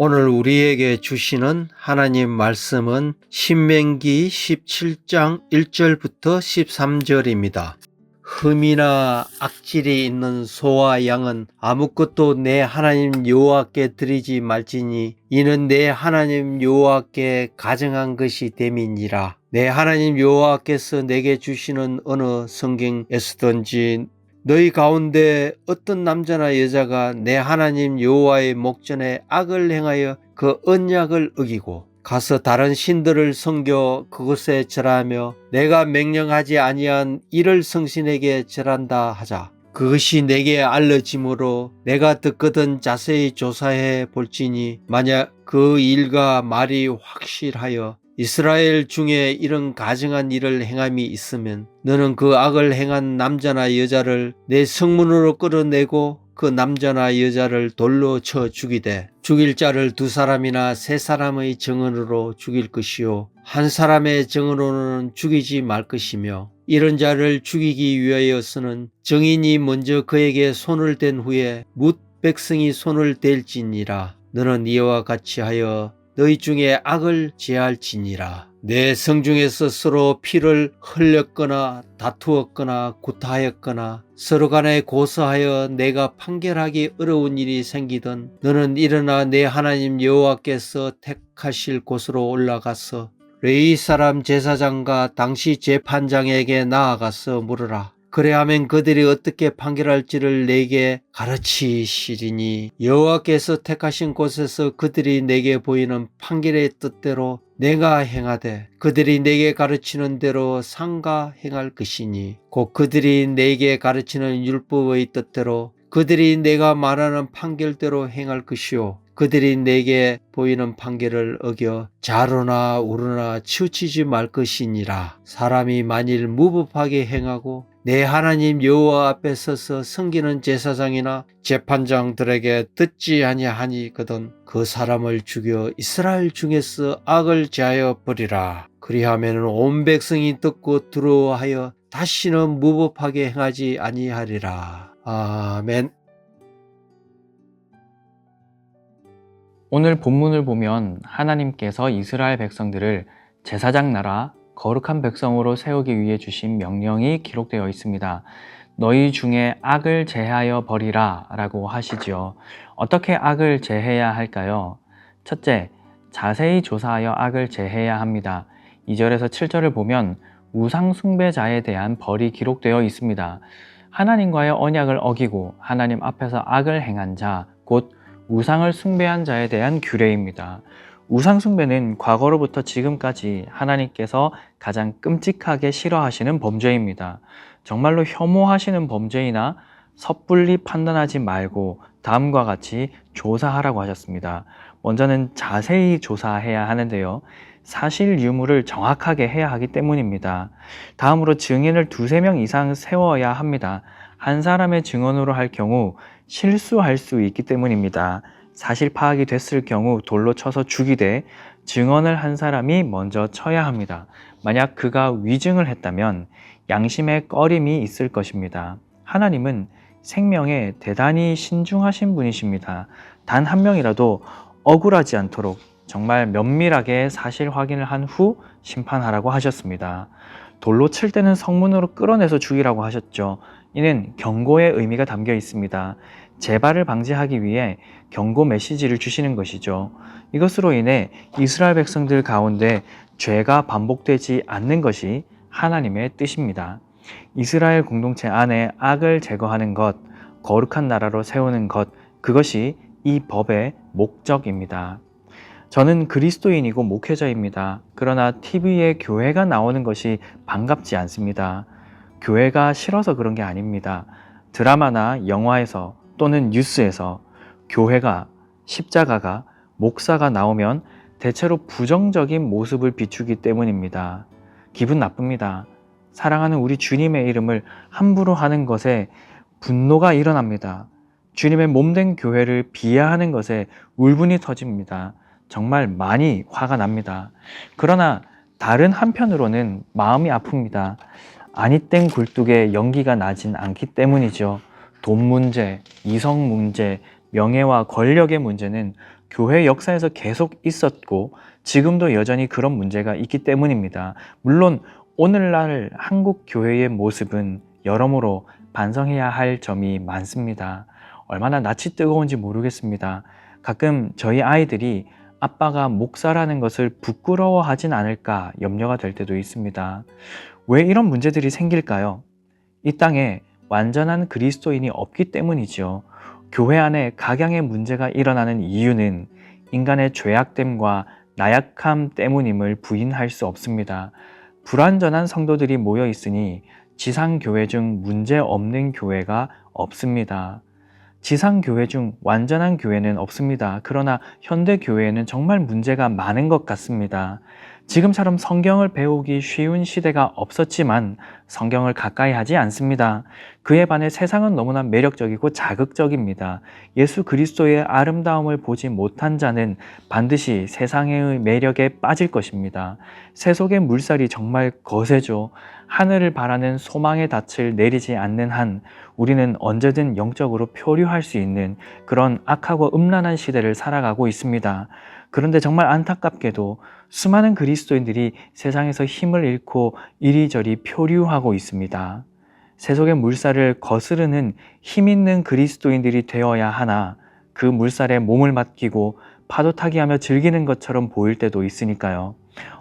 오늘 우리에게 주시는 하나님 말씀은 신명기 17장 1절부터 13절입니다. 흠이나 악질이 있는 소와 양은 아무것도 내 하나님 여호와께 드리지 말지니 이는 내 하나님 여호와께 가증한 것이 됨이니라. 내 하나님 여호와께서 내게 주시는 어느 성경에서든지 너희 가운데 어떤 남자나 여자가 내 하나님 여호와의 목전에 악을 행하여 그 언약을 어기고 가서 다른 신들을 섬겨 그곳에 절하며 내가 명령하지 아니한 이를 성신에게 절한다 하자. 그것이 내게 알려짐으로 내가 듣거든 자세히 조사해 볼지니 만약 그 일과 말이 확실하여 이스라엘 중에 이런 가증한 일을 행함이 있으면 너는 그 악을 행한 남자나 여자를 내 성문으로 끌어내고 그 남자나 여자를 돌로 쳐 죽이되 죽일 자를 2사람이나 3사람의 증언으로 죽일 것이요 한 사람의 증언으로는 죽이지 말 것이며 이런 자를 죽이기 위하여서는 증인이 먼저 그에게 손을 댄 후에 뭇 백성이 손을 댈지니라. 너는 이와 같이 하여 너희 중에 악을 제할지니라. 내 성중에서 서로 피를 흘렸거나 다투었거나 구타하였거나 서로 간에 고소하여 내가 판결하기 어려운 일이 생기든 너는 일어나 내 하나님 여호와께서 택하실 곳으로 올라가서 레위 사람 제사장과 당시 재판장에게 나아가서 물으라. 그래하면 그들이 어떻게 판결할지를 내게 가르치시리니 여호와께서 택하신 곳에서 그들이 내게 보이는 판결의 뜻대로 내가 행하되 그들이 내게 가르치는 대로 상가 행할 것이니 곧 그들이 내게 가르치는 율법의 뜻대로 그들이 내가 말하는 판결대로 행할 것이요 그들이 내게 보이는 판결을 어겨 자로나 우로나 치우치지 말 것이니라. 사람이 만일 무법하게 행하고 내 하나님 여호와 앞에 서서 섬기는 제사장이나 재판장들에게 듣지 아니하니거든 그 사람을 죽여 이스라엘 중에서 악을 제하여 버리라. 그리하면 온 백성이 듣고 두려워하여 다시는 무법하게 행하지 아니하리라. 아멘. 오늘 본문을 보면 하나님께서 이스라엘 백성들을 제사장 나라, 거룩한 백성으로 세우기 위해 주신 명령이 기록되어 있습니다. 너희 중에 악을 제하여 버리라 라고 하시죠. 어떻게 악을 제해야 할까요? 첫째, 자세히 조사하여 악을 제해야 합니다. 2절에서 7절을 보면 우상 숭배자에 대한 벌이 기록되어 있습니다. 하나님과의 언약을 어기고 하나님 앞에서 악을 행한 자, 곧 우상을 숭배한 자에 대한 규례입니다. 우상 숭배는 과거로부터 지금까지 하나님께서 가장 끔찍하게 싫어하시는 범죄입니다. 정말로 혐오하시는 범죄이나 섣불리 판단하지 말고 다음과 같이 조사하라고 하셨습니다. 먼저는 자세히 조사해야 하는데요. 사실 유무를 정확하게 해야 하기 때문입니다. 다음으로 증인을 2-3명 이상 세워야 합니다. 한 사람의 증언으로 할 경우 실수할 수 있기 때문입니다. 사실 파악이 됐을 경우 돌로 쳐서 죽이되 증언을 한 사람이 먼저 쳐야 합니다. 만약 그가 위증을 했다면 양심에 꺼림이 있을 것입니다. 하나님은 생명에 대단히 신중하신 분이십니다. 단 한 명이라도 억울하지 않도록 정말 면밀하게 사실 확인을 한 후 심판하라고 하셨습니다. 돌로 칠 때는 성문으로 끌어내서 죽이라고 하셨죠. 이는 경고의 의미가 담겨 있습니다. 재발을 방지하기 위해 경고 메시지를 주시는 것이죠. 이것으로 인해 이스라엘 백성들 가운데 죄가 반복되지 않는 것이 하나님의 뜻입니다. 이스라엘 공동체 안에 악을 제거하는 것, 거룩한 나라로 세우는 것, 그것이 이 법의 목적입니다. 저는 그리스도인이고 목회자입니다. 그러나 TV에 교회가 나오는 것이 반갑지 않습니다. 교회가 싫어서 그런 게 아닙니다. 드라마나 영화에서 또는 뉴스에서 교회가, 십자가가, 목사가 나오면 대체로 부정적인 모습을 비추기 때문입니다. 기분 나쁩니다. 사랑하는 우리 주님의 이름을 함부로 하는 것에 분노가 일어납니다. 주님의 몸된 교회를 비하하는 것에 울분이 터집니다. 정말 많이 화가 납니다. 그러나 다른 한편으로는 마음이 아픕니다. 아니땡 굴뚝에 연기가 나진 않기 때문이죠. 돈 문제, 이성 문제, 명예와 권력의 문제는 교회 역사에서 계속 있었고 지금도 여전히 그런 문제가 있기 때문입니다. 물론 오늘날 한국 교회의 모습은 여러모로 반성해야 할 점이 많습니다. 얼마나 낯이 뜨거운지 모르겠습니다. 가끔 저희 아이들이 아빠가 목사라는 것을 부끄러워하진 않을까 염려가 될 때도 있습니다. 왜 이런 문제들이 생길까요? 이 땅에 완전한 그리스도인이 없기 때문이죠. 교회 안에 각양의 문제가 일어나는 이유는 인간의 죄악됨과 나약함 때문임을 부인할 수 없습니다. 불완전한 성도들이 모여 있으니 지상교회 중 문제 없는 교회가 없습니다. 지상교회 중 완전한 교회는 없습니다. 그러나 현대교회에는 정말 문제가 많은 것 같습니다. 지금처럼 성경을 배우기 쉬운 시대가 없었지만 성경을 가까이 하지 않습니다. 그에 반해 세상은 너무나 매력적이고 자극적입니다. 예수 그리스도의 아름다움을 보지 못한 자는 반드시 세상의 매력에 빠질 것입니다. 세속의 물살이 정말 거세죠. 하늘을 바라는 소망의 닻을 내리지 않는 한 우리는 언제든 영적으로 표류할 수 있는 그런 악하고 음란한 시대를 살아가고 있습니다. 그런데 정말 안타깝게도 수많은 그리스도인들이 세상에서 힘을 잃고 이리저리 표류하고 있습니다. 세속의 물살을 거스르는 힘 있는 그리스도인들이 되어야 하나 그 물살에 몸을 맡기고 파도 타기 하며 즐기는 것처럼 보일 때도 있으니까요.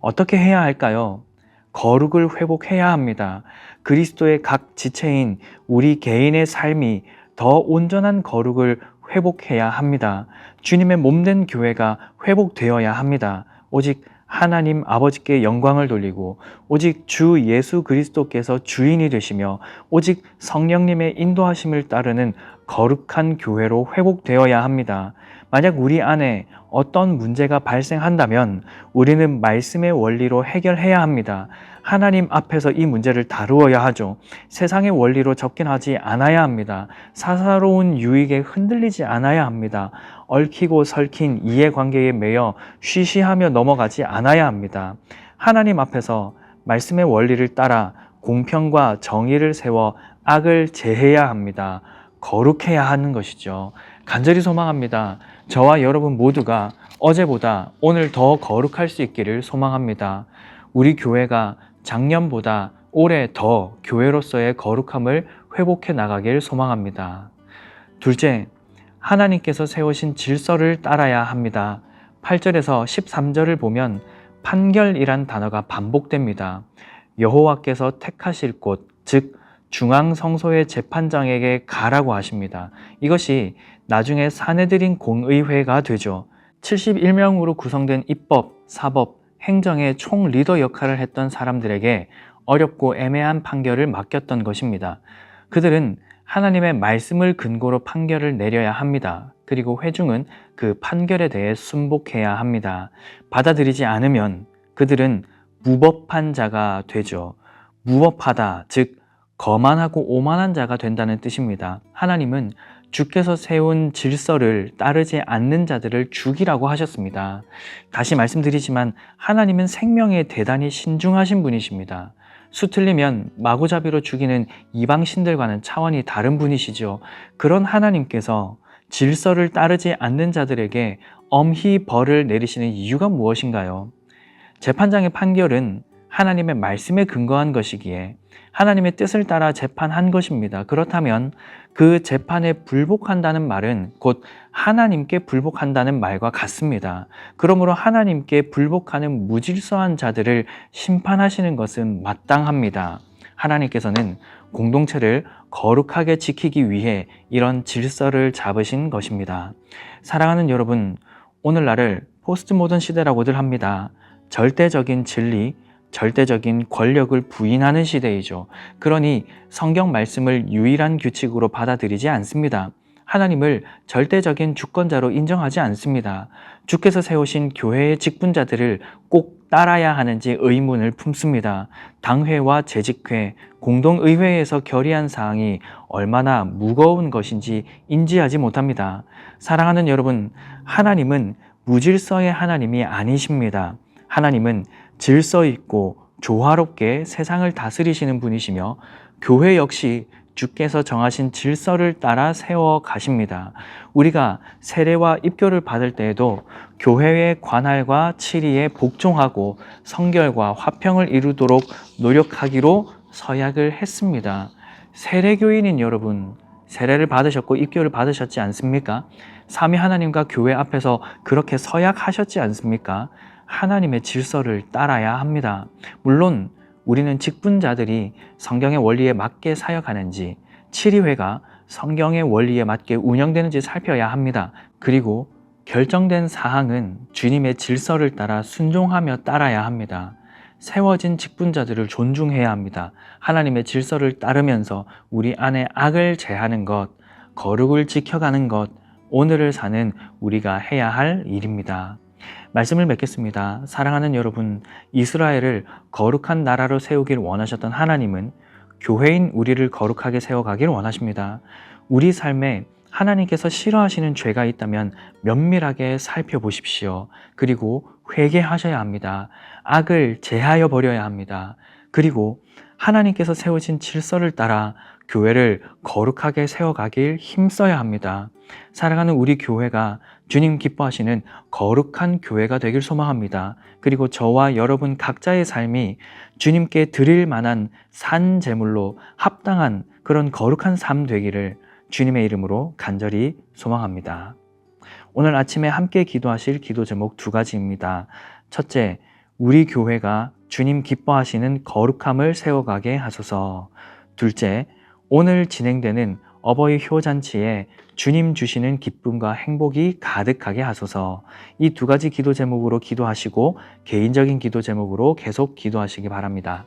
어떻게 해야 할까요? 거룩을 회복해야 합니다. 그리스도의 각 지체인 우리 개인의 삶이 더 온전한 거룩을 회복해야 합니다. 주님의 몸된 교회가 회복되어야 합니다. 오직 하나님 아버지께 영광을 돌리고 오직 주 예수 그리스도께서 주인이 되시며 오직 성령님의 인도하심을 따르는 거룩한 교회로 회복되어야 합니다. 만약 우리 안에 어떤 문제가 발생한다면 우리는 말씀의 원리로 해결해야 합니다. 하나님 앞에서 이 문제를 다루어야 하죠. 세상의 원리로 접근하지 않아야 합니다. 사사로운 유익에 흔들리지 않아야 합니다. 얽히고 설킨 이해관계에 매여 쉬쉬하며 넘어가지 않아야 합니다. 하나님 앞에서 말씀의 원리를 따라 공평과 정의를 세워 악을 제해야 합니다. 거룩해야 하는 것이죠. 간절히 소망합니다. 저와 여러분 모두가 어제보다 오늘 더 거룩할 수 있기를 소망합니다. 우리 교회가 작년보다 올해 더 교회로서의 거룩함을 회복해 나가길 소망합니다. 둘째, 하나님께서 세우신 질서를 따라야 합니다. 8절에서 13절을 보면 판결이란 단어가 반복됩니다. 여호와께서 택하실 곳, 즉 중앙 성소의 재판장에게 가라고 하십니다. 이것이 나중에 사내들인 공의회가 되죠. 71명으로 구성된 입법, 사법, 행정의 총 리더 역할을 했던 사람들에게 어렵고 애매한 판결을 맡겼던 것입니다. 그들은 하나님의 말씀을 근거로 판결을 내려야 합니다. 그리고 회중은 그 판결에 대해 순복해야 합니다. 받아들이지 않으면 그들은 무법한 자가 되죠. 무법하다, 즉 거만하고 오만한 자가 된다는 뜻입니다. 하나님은 주께서 세운 질서를 따르지 않는 자들을 죽이라고 하셨습니다. 다시 말씀드리지만 하나님은 생명에 대단히 신중하신 분이십니다. 수틀리면 마구잡이로 죽이는 이방신들과는 차원이 다른 분이시죠. 그런 하나님께서 질서를 따르지 않는 자들에게 엄히 벌을 내리시는 이유가 무엇인가요? 재판장의 판결은 하나님의 말씀에 근거한 것이기에 하나님의 뜻을 따라 재판한 것입니다. 그렇다면 그 재판에 불복한다는 말은 곧 하나님께 불복한다는 말과 같습니다. 그러므로 하나님께 불복하는 무질서한 자들을 심판하시는 것은 마땅합니다. 하나님께서는 공동체를 거룩하게 지키기 위해 이런 질서를 잡으신 것입니다. 사랑하는 여러분, 오늘날을 포스트 모던 시대라고들 합니다. 절대적인 진리, 절대적인 권력을 부인하는 시대이죠. 그러니 성경 말씀을 유일한 규칙으로 받아들이지 않습니다. 하나님을 절대적인 주권자로 인정하지 않습니다. 주께서 세우신 교회의 직분자들을 꼭 따라야 하는지 의문을 품습니다. 당회와 재직회, 공동의회에서 결의한 사항이 얼마나 무거운 것인지 인지하지 못합니다. 사랑하는 여러분, 하나님은 무질서의 하나님이 아니십니다. 하나님은 질서 있고 조화롭게 세상을 다스리시는 분이시며 교회 역시 주께서 정하신 질서를 따라 세워 가십니다. 우리가 세례와 입교를 받을 때에도 교회의 관할과 치리에 복종하고 성결과 화평을 이루도록 노력하기로 서약을 했습니다. 세례교인인 여러분, 세례를 받으셨고 입교를 받으셨지 않습니까? 삼위 하나님과 교회 앞에서 그렇게 서약하셨지 않습니까? 하나님의 질서를 따라야 합니다. 물론 우리는 직분자들이 성경의 원리에 맞게 사역하는지, 치리회가 성경의 원리에 맞게 운영되는지 살펴야 합니다. 그리고 결정된 사항은 주님의 질서를 따라 순종하며 따라야 합니다. 세워진 직분자들을 존중해야 합니다. 하나님의 질서를 따르면서 우리 안에 악을 제하는 것, 거룩을 지켜가는 것, 오늘을 사는 우리가 해야 할 일입니다. 말씀을 맺겠습니다. 사랑하는 여러분, 이스라엘을 거룩한 나라로 세우길 원하셨던 하나님은 교회인 우리를 거룩하게 세워가길 원하십니다. 우리 삶에 하나님께서 싫어하시는 죄가 있다면 면밀하게 살펴보십시오. 그리고 회개하셔야 합니다. 악을 제하여 버려야 합니다. 그리고 하나님께서 세우신 질서를 따라 교회를 거룩하게 세워가길 힘써야 합니다. 사랑하는 우리 교회가 주님 기뻐하시는 거룩한 교회가 되길 소망합니다. 그리고 저와 여러분 각자의 삶이 주님께 드릴 만한 산 제물로 합당한 그런 거룩한 삶 되기를 주님의 이름으로 간절히 소망합니다. 오늘 아침에 함께 기도하실 기도 제목 2가지입니다. 첫째, 우리 교회가 주님 기뻐하시는 거룩함을 세워가게 하소서. 둘째, 오늘 진행되는 어버이 효잔치에 주님 주시는 기쁨과 행복이 가득하게 하소서. 이 2가지 기도 제목으로 기도하시고 개인적인 기도 제목으로 계속 기도하시기 바랍니다.